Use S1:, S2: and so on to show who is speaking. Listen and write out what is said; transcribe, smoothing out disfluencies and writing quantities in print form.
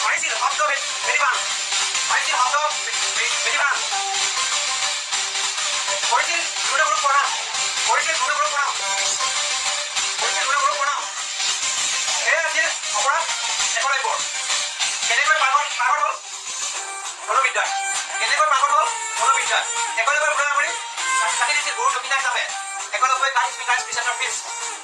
S1: মাৰিছিল শব্দ বেদিবান মাৰিছিল শব্দ বেদিবান কৰিছিল গুৰুদেৱক প্ৰণাম কৰিছিল গুৰুদেৱক প্ৰণাম কৰিছিল গুৰুদেৱক প্ৰণাম এয়া আছিল অপৰাধ একলব্যৰ কেনেকৈ পাগল হ'ল ধনবিদ্যাই কেনেকৈ পাগল হ'ল ধনবিদ্যাই একলব্যৰ বুঢ়া কৰি কাটি দিছিল গুৰু দক্ষিণা হিচাপে একলব্যই কাট স্পীকাৰ পিছত ফিজ